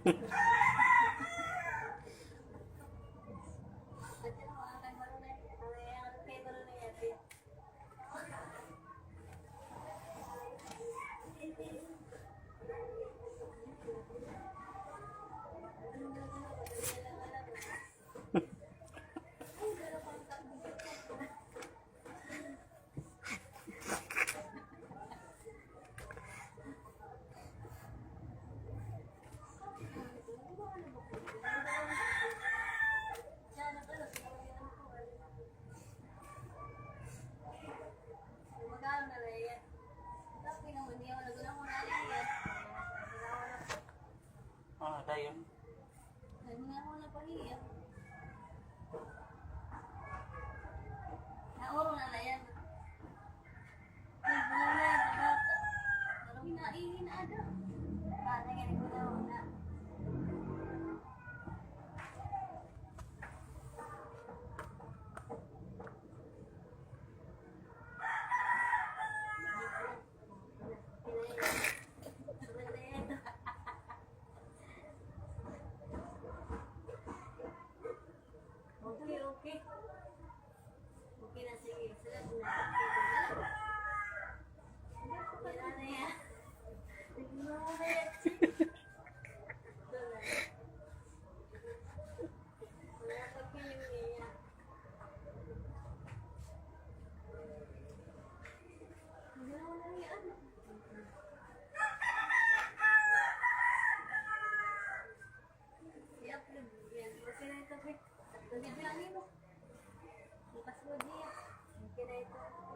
Ah, tayo. Nauro na na yan. Hinaada. Paano nga ko na una? Okay, okay. Okay na, sige. Sila na. Wala na yan. Wala na yan. Wala pa piling niya. Wala na yan. I-upload yan. Okay na ito, Vic. Nagbibilangin mo. Ipas mo diya. Okay na ito.